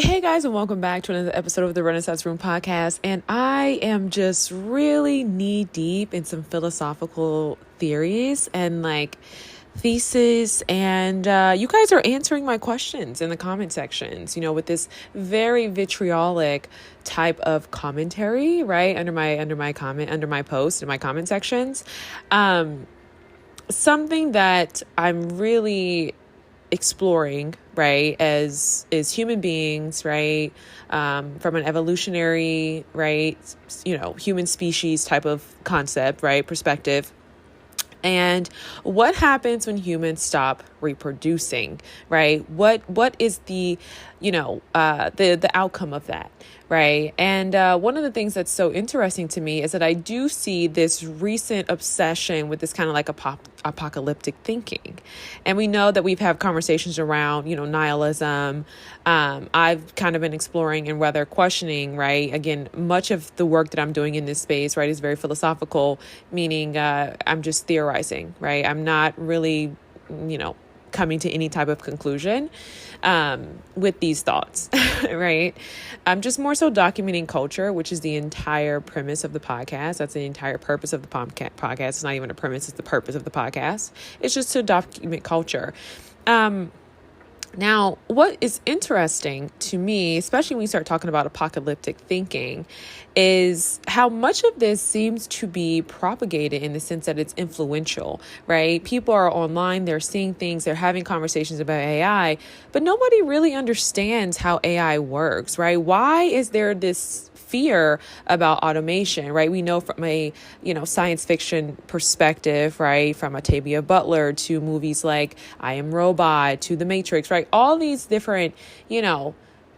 Hey guys, and welcome back to another episode of the Renaissance Room podcast. And I am just really knee deep in some philosophical theories and thesis. And you guys are answering my questions in the comment sections, with this very vitriolic type of commentary, right? Under my post in my comment sections. Something that I'm really exploring, right, as human beings, right, from an evolutionary, right, human species type of concept, right, perspective. And what happens when humans stop reproducing, right? What is the outcome of that, right? And one of the things that's so interesting to me is that I do see this recent obsession with this kind of apocalyptic thinking. And we know that we've had conversations around, nihilism. I've kind of been exploring and rather questioning, right? Again, much of the work that I'm doing in this space, right, is very philosophical, meaning I'm just theorizing, right? I'm not really, coming to any type of conclusion with these thoughts, right? I'm just more so documenting culture, which is the entire premise of the podcast. That's the entire purpose of the podcast. It's not even a premise, it's the purpose of the podcast. It's just to document culture. Now, what is interesting to me, especially when we start talking about apocalyptic thinking, is how much of this seems to be propagated in the sense that it's influential, right? People are online, they're seeing things, they're having conversations about AI, but nobody really understands how AI works, right? Why is there this fear about automation, right? We know from a, science fiction perspective, right? From Octavia Butler to movies like I Am Robot to The Matrix, right? All these different,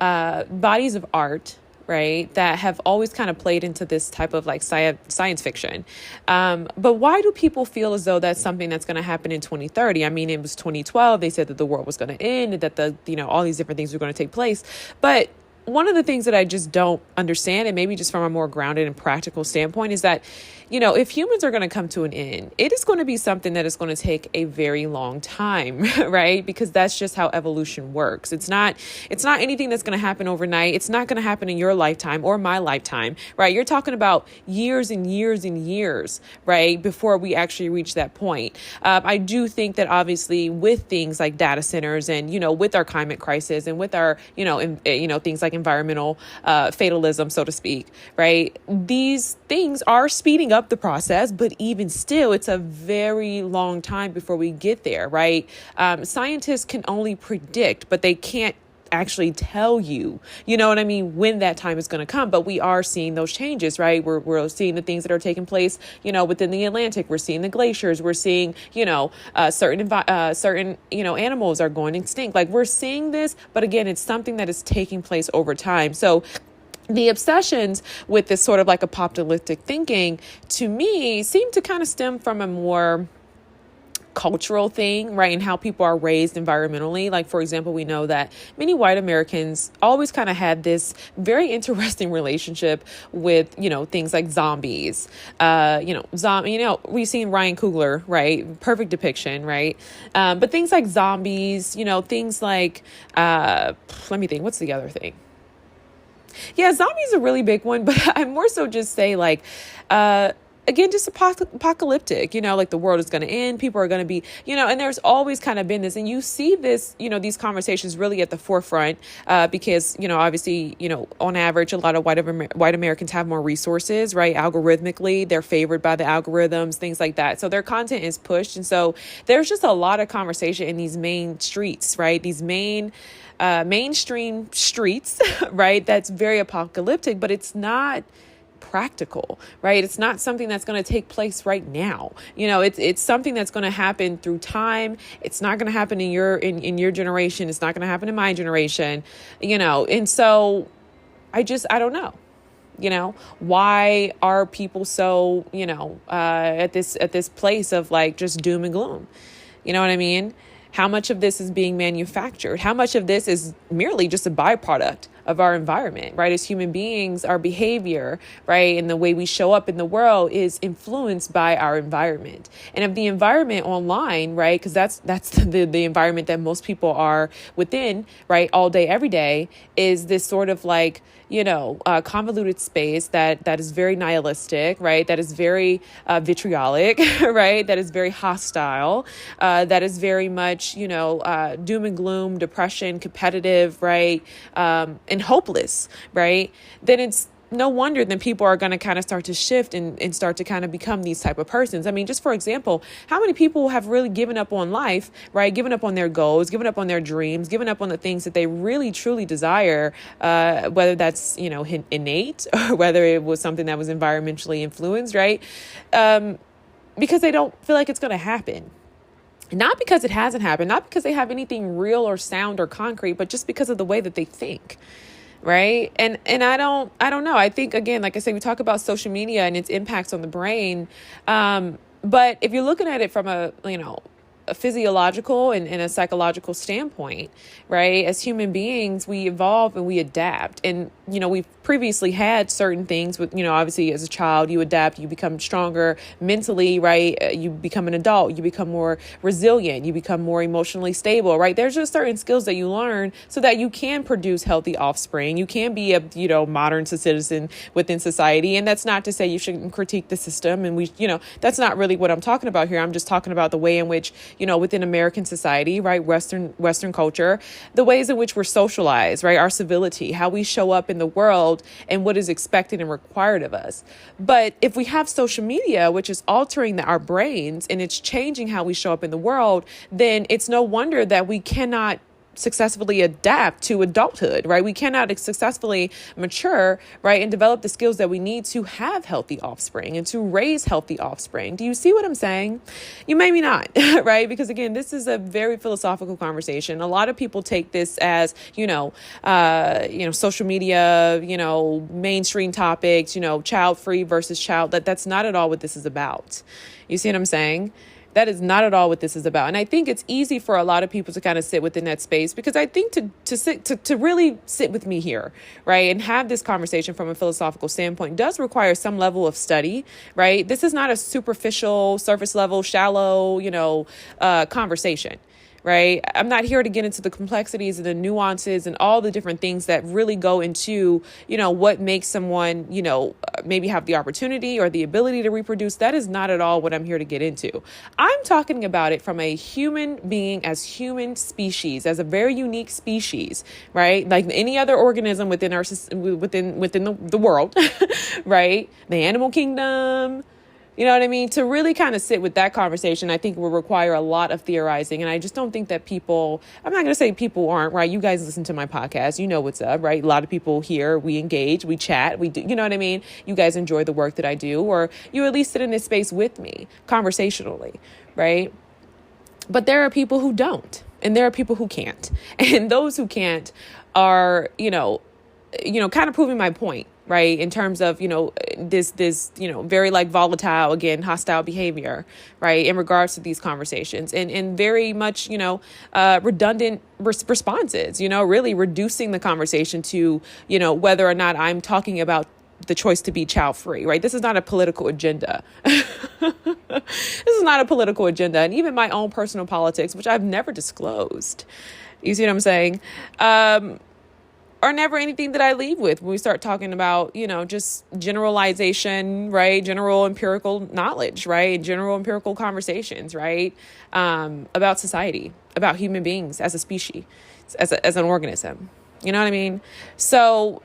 bodies of art, right, that have always kind of played into this type of science fiction. But why do people feel as though that's something that's going to happen in 2030? I mean, it was 2012. They said that the world was going to end, that all these different things were going to take place. But one of the things that I just don't understand, and maybe just from a more grounded and practical standpoint, is that, if humans are going to come to an end, it is going to be something that is going to take a very long time, right? Because that's just how evolution works. It's not anything that's going to happen overnight. It's not going to happen in your lifetime or my lifetime, right? You're talking about years and years and years, right, before we actually reach that point. I do think that obviously with things like data centers and, with our climate crisis and with our, things like environmental fatalism, so to speak, right? These things are speeding up the process, but even still, it's a very long time before we get there, right? Scientists can only predict, but they can't actually tell you, when that time is going to come. But we are seeing those changes, right? We're seeing the things that are taking place, within the Atlantic. We're seeing the glaciers. We're seeing, certain animals are going extinct. We're seeing this, but again, it's something that is taking place over time. So the obsessions with this sort of apocalyptic thinking, to me, seem to kind of stem from a more cultural thing, right? And how people are raised environmentally. For example, we know that many white Americans always kind of had this very interesting relationship with, things like zombies. We've seen Ryan Coogler, right? Perfect depiction, right? But things like zombies, things like, let me think, what's the other thing? Yeah, zombies are a really big one, but I more so just say again, just apocalyptic, the world is going to end. People are going to be, and there's always kind of been this, and you see this, these conversations really at the forefront because, obviously, on average, a lot of white Americans have more resources, right? Algorithmically, they're favored by the algorithms, things like that. So their content is pushed. And so there's just a lot of conversation in these main streets, right? These mainstream streets, right? That's very apocalyptic, but it's not practical, right? It's not something that's going to take place right now. It's something that's going to happen through time. It's not going to happen in your generation. It's not going to happen in my generation, and so I don't know. Why are people so, at this place of just doom and gloom? You know what I mean? How much of this is being manufactured? How much of this is merely just a byproduct of our environment, right? As human beings, our behavior, right, and the way we show up in the world is influenced by our environment. And if the environment online, right, because that's the environment that most people are within, right, all day, every day, is this sort of like, convoluted space that is very nihilistic, right? That is very vitriolic, right? That is very hostile. That is very much, doom and gloom, depression, competitive, right? And hopeless, right? Then it's no wonder then people are going to kind of start to shift and start to kind of become these type of persons. I mean, just for example, how many people have really given up on life, right? Given up on their goals, given up on their dreams, given up on the things that they really, truly desire, whether that's, innate or whether it was something that was environmentally influenced, right? Because they don't feel like it's going to happen. Not because it hasn't happened, not because they have anything real or sound or concrete, but just because of the way that they think. Right. And I don't know. I think, again, like I say, we talk about social media and its impacts on the brain. But if you're looking at it from a physiological and a psychological standpoint, right? As human beings, we evolve and we adapt. And, we've previously had certain things with, obviously as a child, you adapt, you become stronger mentally, right? You become an adult, you become more resilient, you become more emotionally stable, right? There's just certain skills that you learn so that you can produce healthy offspring. You can be a, modern citizen within society. And that's not to say you shouldn't critique the system. And that's not really what I'm talking about here. I'm just talking about the way in which, within American society, right? Western culture, the ways in which we're socialized, right? Our civility, how we show up in the world and what is expected and required of us. But if we have social media, which is altering our brains and it's changing how we show up in the world, then it's no wonder that we cannot successfully adapt to adulthood, right? We cannot successfully mature, right? And develop the skills that we need to have healthy offspring and to raise healthy offspring. Do you see what I'm saying? You maybe not, right? Because again, this is a very philosophical conversation. A lot of people take this as, social media, mainstream topics, child free versus child. That's not at all what this is about. You see what I'm saying? That is not at all what this is about. And I think it's easy for a lot of people to kind of sit within that space, because I think to really sit with me here, right, and have this conversation from a philosophical standpoint does require some level of study, right? This is not a superficial, surface level, shallow, conversation. Right. I'm not here to get into the complexities and the nuances and all the different things that really go into, what makes someone, maybe have the opportunity or the ability to reproduce. That is not at all what I'm here to get into. I'm talking about it from a human being, as human species, as a very unique species, right? Like any other organism within within the world, right? The animal kingdom. You know what I mean? To really kind of sit with that conversation, I think will require a lot of theorizing. And I just don't think that I'm not going to say people aren't, right? You guys listen to my podcast. You know what's up, right? A lot of people here, we engage, we chat, we do, you know what I mean? You guys enjoy the work that I do, or you at least sit in this space with me conversationally, right? But there are people who don't, and there are people who can't. And those who can't are, kind of proving my point. Right. In terms of, this, very like volatile, again, hostile behavior. Right. In regards to these conversations and very much, redundant responses, really reducing the conversation to, whether or not I'm talking about the choice to be child free. Right. This is not a political agenda. This is not a political agenda. And even my own personal politics, which I've never disclosed. You see what I'm saying? Are never anything that I leave with when we start talking about, just generalization, right? General empirical knowledge, right? And general empirical conversations, right? About society, about human beings as a species, as an organism. You know what I mean? So,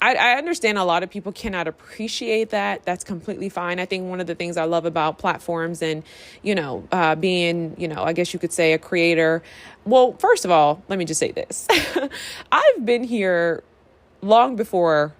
I understand a lot of people cannot appreciate that. That's completely fine. I think one of the things I love about platforms and, being, I guess you could say a creator. Well, first of all, let me just say this. I've been here long before,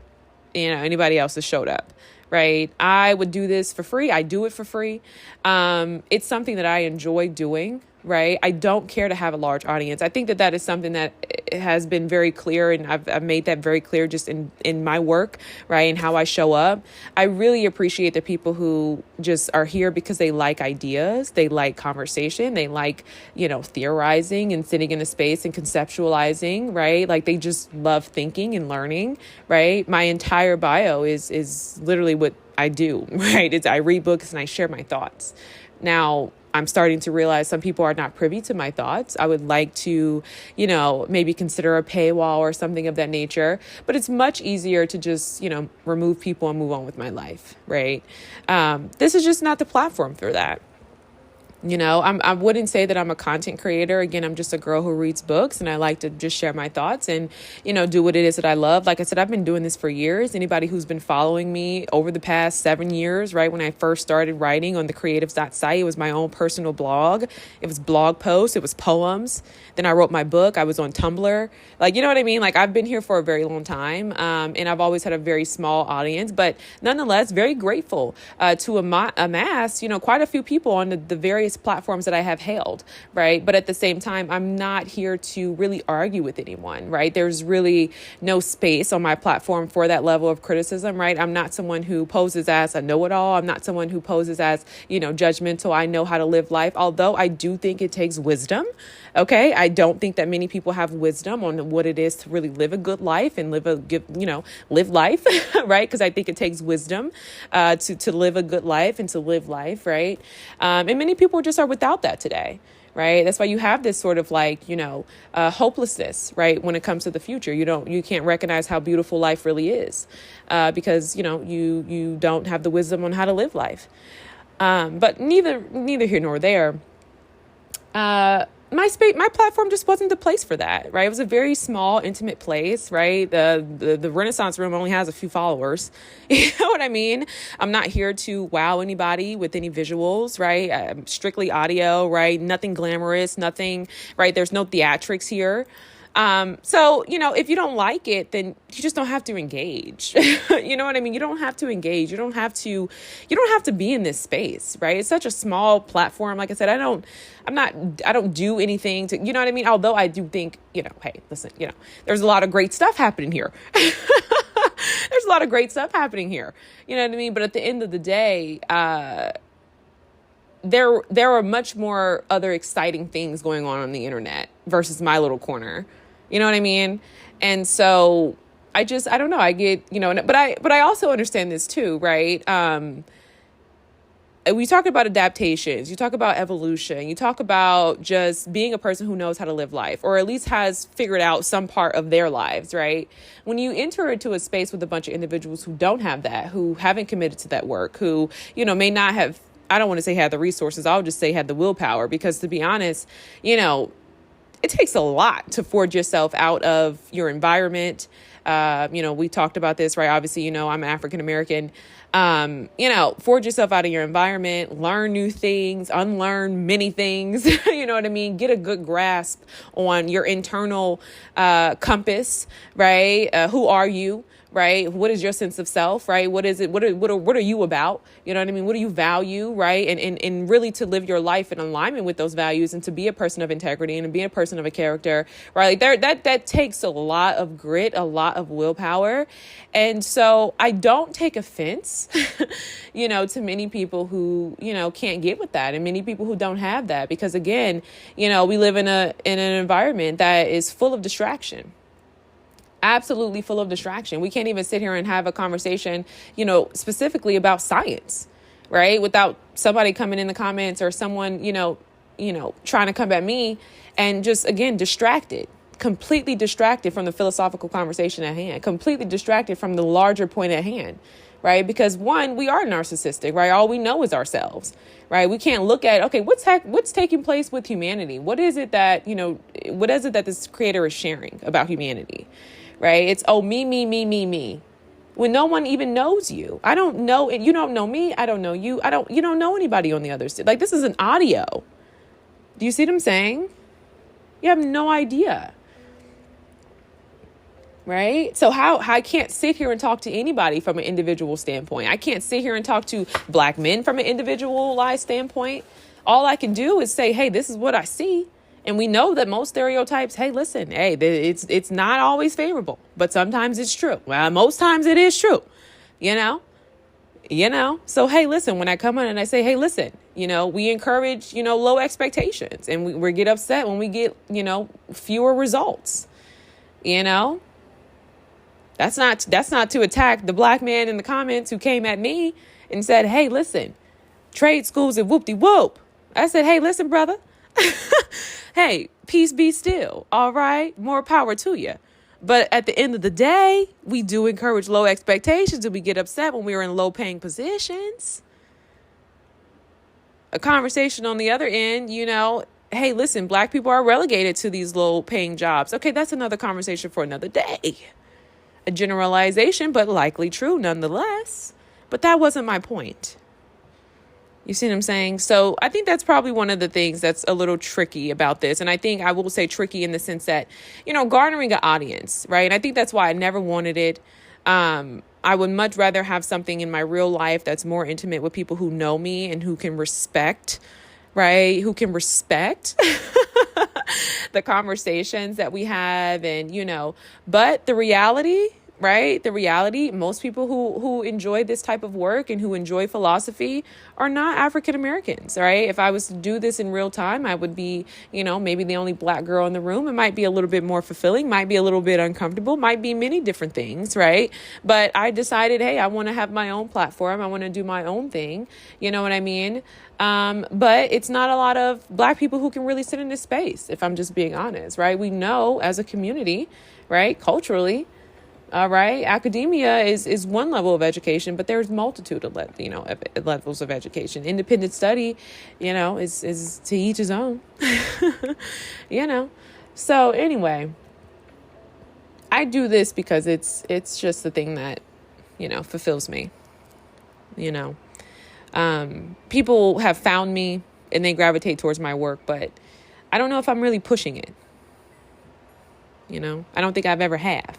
anybody else has showed up. Right. I would do this for free. I do it for free. It's something that I enjoy doing. right? I don't care to have a large audience. I think that that is something that has been very clear, and I've made that very clear just in my work, right, and how I show up. I really appreciate the people who just are here because they like ideas, they like conversation, they like, theorizing and sitting in a space and conceptualizing, right? Like they just love thinking and learning, right? My entire bio is literally what I do, right? I read books and I share my thoughts. Now, I'm starting to realize some people are not privy to my thoughts. I would like to, maybe consider a paywall or something of that nature. But it's much easier to just, remove people and move on with my life, right? This is just not the platform for that. I wouldn't say that I'm a content creator. Again, I'm just a girl who reads books, and I like to just share my thoughts and, do what it is that I love. Like I said, I've been doing this for years. Anybody who's been following me over the past 7 years, right? When I first started writing on the creatives.site, it was my own personal blog. It was blog posts. It was poems. Then I wrote my book. I was on Tumblr. Like, you know what I mean? Like I've been here for a very long time. And I've always had a very small audience, but nonetheless, very grateful to amass, quite a few people on the various platforms that I have hailed, right? But at the same time, I'm not here to really argue with anyone, right? There's really no space on my platform for that level of criticism, right? I'm not someone who poses as a know-it-all. I'm not someone who poses as, judgmental. I know how to live life, although I do think it takes wisdom. Okay. I don't think that many people have wisdom on what it is to really live a good life and live life, right? Because I think it takes wisdom to live a good life and to live life, right? And many people just are without that today, right? That's why you have this sort of hopelessness, right? When it comes to the future, you can't recognize how beautiful life really is, because, you don't have the wisdom on how to live life. But neither here nor there. My platform just wasn't the place for that, right? It was a very small, intimate place, right? The Renaissance Room only has a few followers. You know what I mean? I'm not here to wow anybody with any visuals, right? Strictly audio, right? Nothing glamorous, nothing, right? There's no theatrics here. So, if you don't like it, then you just don't have to engage. You know what I mean? You don't have to engage. You don't have to be in this space, right? It's such a small platform. Like I said, I don't do anything to, you know what I mean? Although I do think, hey, listen, there's a lot of great stuff happening here. There's a lot of great stuff happening here. You know what I mean? But at the end of the day, there are much more other exciting things going on the internet versus my little corner. You know what I mean? And so I don't know. I get, but I also understand this too, right? We talk about adaptations, you talk about evolution, you talk about just being a person who knows how to live life, or at least has figured out some part of their lives, right? When you enter into a space with a bunch of individuals who don't have that, who haven't committed to that work, who, may not have, I don't want to say had the resources, I'll just say had the willpower, because to be honest, it takes a lot to forge yourself out of your environment. We talked about this, right? Obviously, I'm African American. Forge yourself out of your environment, learn new things, unlearn many things. You know what I mean? Get a good grasp on your internal compass, right? Who are you? Right? What is your sense of self, right? What is it? What are you about? You know what I mean? What do you value, right? And really to live your life in alignment with those values and to be a person of integrity and to be a person of a character, right? Like that takes a lot of grit, a lot of willpower. And so I don't take offense, to many people who, can't get with that, and many people who don't have that, because again, we live in an environment that is full of distraction. Absolutely full of distraction. We can't even sit here and have a conversation, specifically about science, right? Without somebody coming in the comments or someone, trying to come at me and just, again, completely distracted from the philosophical conversation at hand, completely distracted from the larger point at hand, right? Because one, we are narcissistic, right? All we know is ourselves, right? We can't look at, okay, what's taking place with humanity? What is it that this creator is sharing about humanity? Right? It's, me. When no one even knows you. I don't know, and you don't know me. I don't know you. You don't know anybody on the other side. Like, this is an audio. Do you see what I'm saying? You have no idea. Right? So I can't sit here and talk to anybody from an individual standpoint. I can't sit here and talk to Black men from an individualized standpoint. All I can do is say, hey, this is what I see. And we know that most stereotypes, hey, listen, hey, it's not always favorable, but sometimes it's true. Well, most times it is true, you know? So, hey, listen, when I come in and I say, hey, listen, we encourage, low expectations, and we get upset when we get, fewer results, that's not to attack the black man in the comments who came at me and said, hey, listen, trade schools and whoop-de-whoop. I said, hey, listen, brother, hey, peace be still. All right. More power to you. But at the end of the day, we do encourage low expectations, and we get upset when we're in low paying positions. A conversation on the other end, hey, listen, black people are relegated to these low paying jobs. Okay, that's another conversation for another day. A generalization, but likely true nonetheless. But that wasn't my point. You see what I'm saying? So I think that's probably one of the things that's a little tricky about this. And I think I will say tricky in the sense that, garnering an audience, right? And I think that's why I never wanted it. I would much rather have something in my real life that's more intimate with people who know me and who can respect, right? Who can respect the conversations that we have. And, but the reality, right? The reality, most people who enjoy this type of work and who enjoy philosophy are not African Americans, right? If I was to do this in real time, I would be, maybe the only black girl in the room. It might be a little bit more fulfilling, might be a little bit uncomfortable, might be many different things, right? But I decided, hey, I want to have my own platform. I want to do my own thing. You know what I mean? But it's not a lot of black people who can really sit in this space, if I'm just being honest, right? We know as a community, right, culturally, all right, academia is one level of education, but there's multitude of levels of education. Independent study, is to each his own. So anyway, I do this because it's just the thing that fulfills me. People have found me and they gravitate towards my work, but I don't know if I'm really pushing it. I don't think I've ever have.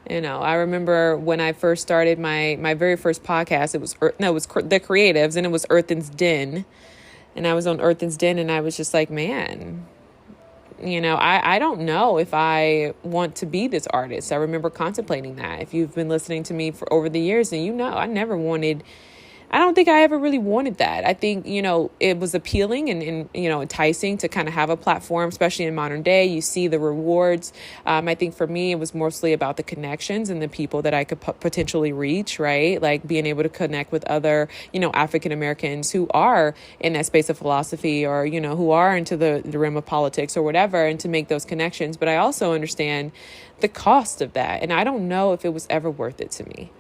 I remember when I first started my very first podcast, it was The Creatives, and it was Earthen's Den. And I was on Earthen's Den, and I was just like, man, I don't know if I want to be this artist. I remember contemplating that. If you've been listening to me for over the years, then I don't think I ever really wanted that. I think, it was appealing and enticing to kind of have a platform, especially in modern day. You see the rewards. I think for me, it was mostly about the connections and the people that I could potentially reach, right? Like being able to connect with other, African Americans who are in that space of philosophy or, who are into the realm of politics or whatever, and to make those connections. But I also understand the cost of that. And I don't know if it was ever worth it to me.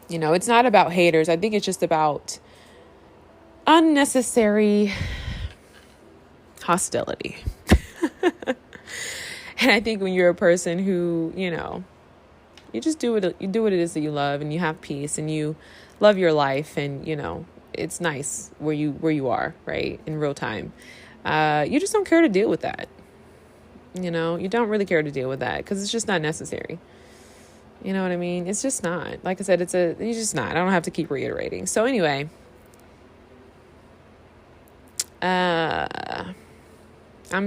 It's not about haters. I think it's just about unnecessary hostility. And I think when you're a person who, you just do what it is that you love, and you have peace, and you love your life, and, it's nice where you are, right, in real time. You just don't care to deal with that. You don't really care to deal with that because it's just not necessary. You know what I mean? It's just not. Like I said, it's just not. I don't have to keep reiterating. So anyway, I'm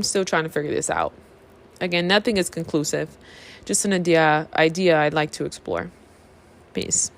still trying to figure this out. Again, nothing is conclusive. Just an idea I'd like to explore. Peace.